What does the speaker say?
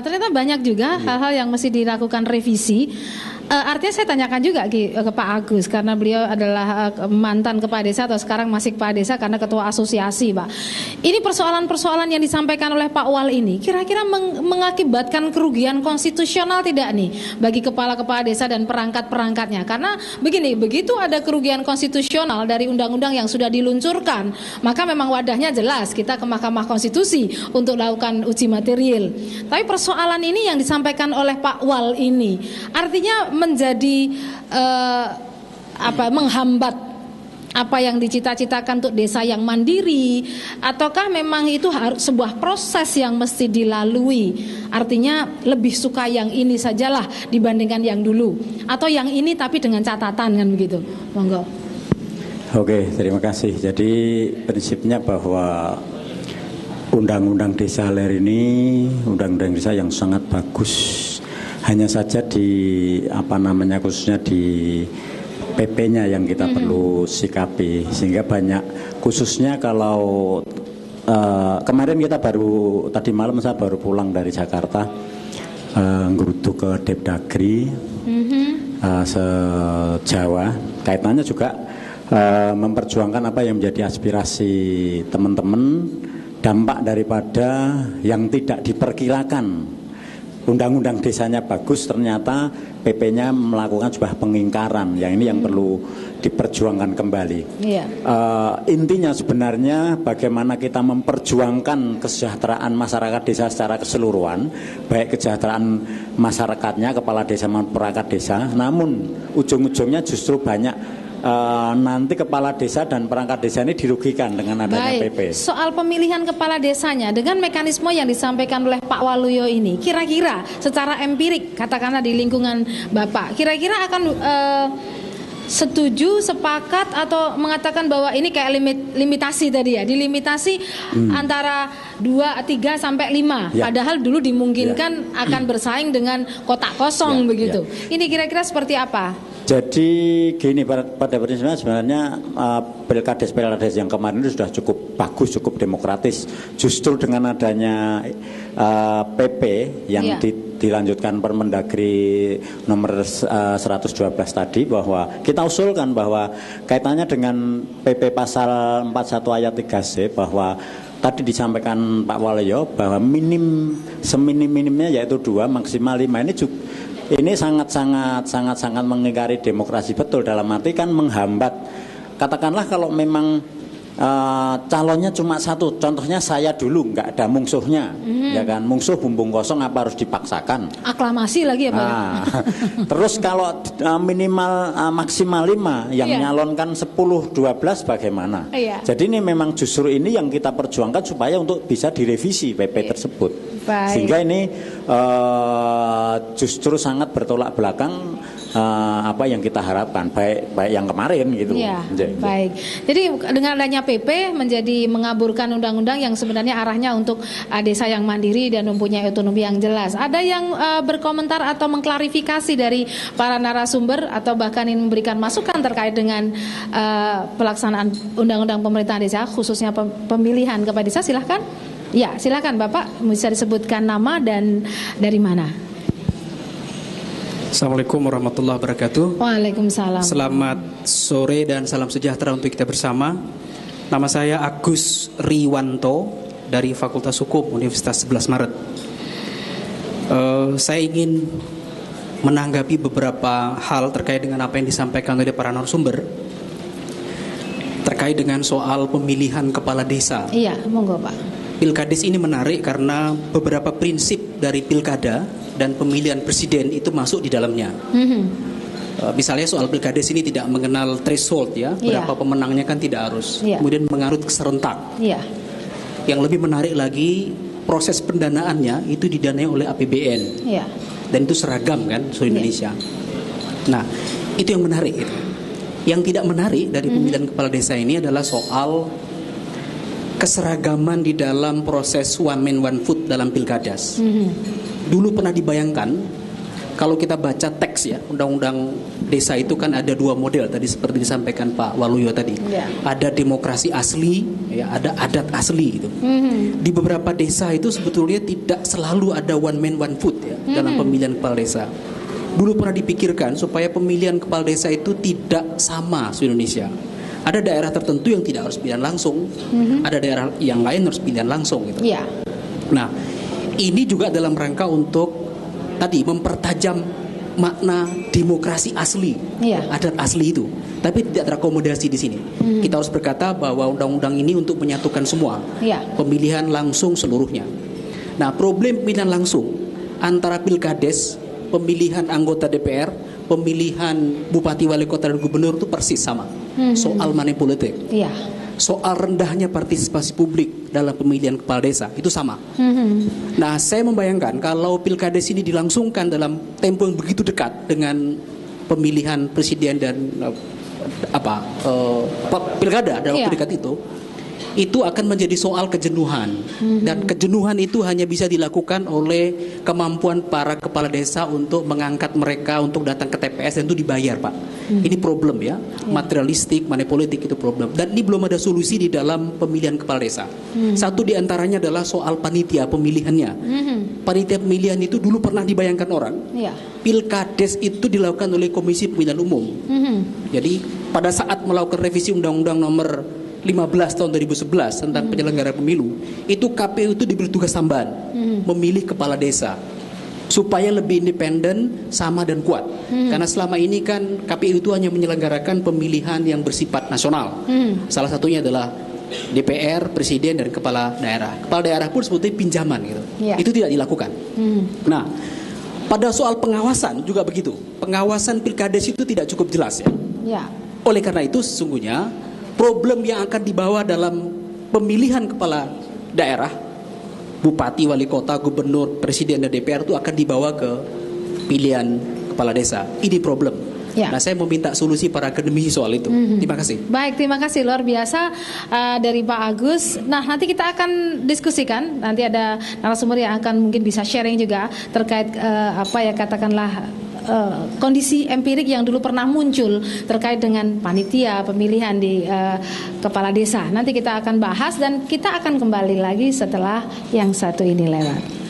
ternyata banyak juga hal-hal yang mesti dilakukan revisi. Artinya saya tanyakan juga ke Pak Agus, karena beliau adalah mantan kepala desa atau sekarang masih kepala desa karena ketua asosiasi, Pak. Ini persoalan-persoalan yang disampaikan oleh Pak Wal ini kira-kira mengakibatkan kerugian konstitusional tidak nih bagi kepala-kepala desa dan perangkat-perangkatnya? Karena begini, begitu ada kerugian konstitusional dari undang-undang yang sudah diluncurkan, maka memang wadahnya jelas, kita ke Mahkamah Konstitusi untuk lakukan uji material. Tapi persoalan ini yang disampaikan oleh Pak Wal ini artinya menjadi menghambat apa yang dicita-citakan untuk desa yang mandiri, ataukah memang itu harus sebuah proses yang mesti dilalui? Artinya lebih suka yang ini sajalah dibandingkan yang dulu, atau yang ini tapi dengan catatan, kan begitu? Monggo. Oke, terima kasih. Jadi prinsipnya bahwa undang-undang desa hilir ini undang-undang desa yang sangat bagus. Hanya saja khususnya di PP-nya yang kita perlu sikapi, sehingga banyak, khususnya kalau kemarin kita tadi malam saya baru pulang dari Jakarta, ngeruduk ke Depdagri se-Jawa, kaitannya juga memperjuangkan apa yang menjadi aspirasi teman-teman, dampak daripada yang tidak diperkirakan. Undang-undang desanya bagus, ternyata PP-nya melakukan sebuah pengingkaran. Yang ini yang perlu diperjuangkan kembali. Intinya sebenarnya bagaimana kita memperjuangkan kesejahteraan masyarakat desa secara keseluruhan, baik kesejahteraan masyarakatnya, kepala desa maupun perangkat desa. Namun ujung-ujungnya justru banyak nanti kepala desa dan perangkat desa ini dirugikan dengan adanya PP. Soal pemilihan kepala desanya dengan mekanisme yang disampaikan oleh Pak Waluyo ini, kira-kira secara empirik, katakanlah di lingkungan Bapak, kira-kira akan setuju, sepakat, atau mengatakan bahwa ini kayak limitasi tadi ya, dilimitasi antara 2, 3 sampai 5. Padahal dulu dimungkinkan akan bersaing dengan kotak kosong begitu. Ini kira-kira seperti apa? Jadi gini, pada prinsipnya sebenarnya pilkades yang kemarin itu sudah cukup bagus, cukup demokratis. Justru dengan adanya PP yang dilanjutkan Permendagri nomor 112 tadi, bahwa kita usulkan bahwa kaitannya dengan PP pasal 41 ayat 3C, bahwa tadi disampaikan Pak Waluyo bahwa seminim-minimnya yaitu 2, maksimal 5, ini sangat mengingkari demokrasi betul, dalam arti kan menghambat. Katakanlah kalau memang calonnya cuma satu, contohnya saya dulu nggak ada mungsuhnya, ya kan, mungsuh bumbung kosong apa harus dipaksakan? Aklamasi lagi ya Pak. Terus kalau minimal maksimal 5 yang nyalonkan 10-12 bagaimana? Jadi ini memang justru ini yang kita perjuangkan supaya untuk bisa direvisi PP tersebut. Sehingga ini justru sangat bertolak belakang apa yang kita harapkan, baik yang kemarin gitu. Baik. Jadi dengan adanya PP menjadi mengaburkan undang-undang yang sebenarnya arahnya untuk desa yang mandiri dan mempunyai otonomi yang jelas. Ada yang berkomentar atau mengklarifikasi dari para narasumber atau bahkan yang memberikan masukan terkait dengan pelaksanaan undang-undang pemerintahan desa, khususnya pemilihan kepala desa? Silahkan. Ya, silakan Bapak, bisa disebutkan nama dan dari mana. Assalamualaikum warahmatullahi wabarakatuh. Waalaikumsalam. Selamat sore dan salam sejahtera untuk kita bersama. Nama saya Agus Riwanto dari Fakultas Hukum Universitas 11 Maret. Saya ingin menanggapi beberapa hal terkait dengan apa yang disampaikan oleh para narasumber terkait dengan soal pemilihan kepala desa. Iya, monggo Pak. Pilkades ini menarik karena beberapa prinsip dari pilkada dan pemilihan presiden itu masuk di dalamnya. Misalnya soal pilkades ini tidak mengenal threshold ya, berapa pemenangnya kan tidak harus. Kemudian mengarut ke serentak. Yang lebih menarik lagi, proses pendanaannya itu didanai oleh APBN. Dan itu seragam kan seluruh Indonesia. Nah, itu yang menarik gitu. Yang tidak menarik dari pemilihan kepala desa ini adalah soal keseragaman di dalam proses one man one vote dalam pilkadas. Dulu pernah dibayangkan kalau kita baca teks ya, undang-undang desa itu kan ada dua model tadi seperti disampaikan Pak Waluyo tadi. Ada demokrasi asli, ya, ada adat asli gitu. Di beberapa desa itu sebetulnya tidak selalu ada one man one vote ya dalam pemilihan kepala desa. Dulu pernah dipikirkan supaya pemilihan kepala desa itu tidak sama di Indonesia. Ada daerah tertentu yang tidak harus pilihan langsung, ada daerah yang lain harus pilihan langsung gitu. Nah, ini juga dalam rangka untuk tadi mempertajam makna demokrasi asli, adat asli itu. Tapi tidak terakomodasi di sini. Kita harus berkata bahwa undang-undang ini untuk menyatukan semua, pemilihan langsung seluruhnya. Nah, problem pemilihan langsung antara pilkades, pemilihan anggota DPR, pemilihan bupati, wali kota dan gubernur itu persis sama. Soal money politik. Soal rendahnya partisipasi publik dalam pemilihan kepala desa itu sama. Nah, saya membayangkan kalau pilkades ini dilangsungkan dalam tempo yang begitu dekat dengan pemilihan presiden dan pilkada dalam waktu dekat itu akan menjadi soal kejenuhan. Dan kejenuhan itu hanya bisa dilakukan oleh kemampuan para kepala desa untuk mengangkat mereka untuk datang ke TPS dan itu dibayar, Pak. Ini problem ya, materialistik, money politik itu problem. Dan ini belum ada solusi di dalam pemilihan kepala desa. Satu di antaranya adalah soal panitia pemilihannya. Panitia pemilihan itu dulu pernah dibayangkan orang. Pilkades itu dilakukan oleh Komisi Pemilihan Umum. Jadi pada saat melakukan revisi Undang-Undang Nomor 15 tahun 2011 tentang penyelenggara pemilu, itu KPU itu diberi tugas tambahan memilih kepala desa supaya lebih independen, sama dan kuat. Karena selama ini kan KPU itu hanya menyelenggarakan pemilihan yang bersifat nasional. Salah satunya adalah DPR, presiden dan kepala daerah. Kepala daerah pun sebetulnya pinjaman gitu. Itu tidak dilakukan. Nah, pada soal pengawasan juga begitu. Pengawasan pilkades itu tidak cukup jelas ya. Oleh karena itu sesungguhnya problem yang akan dibawa dalam pemilihan kepala daerah, bupati, wali kota, gubernur, presiden dan DPR itu akan dibawa ke pilihan kepala desa. Ini problem. Nah, saya meminta solusi para akademisi soal itu. Terima kasih. Baik, terima kasih luar biasa dari Pak Agus. Nah, nanti kita akan diskusikan. Nanti ada narasumber yang akan mungkin bisa sharing juga terkait katakanlah kondisi empirik yang dulu pernah muncul terkait dengan panitia pemilihan di kepala desa. Nanti kita akan bahas dan kita akan kembali lagi setelah yang satu ini lewat.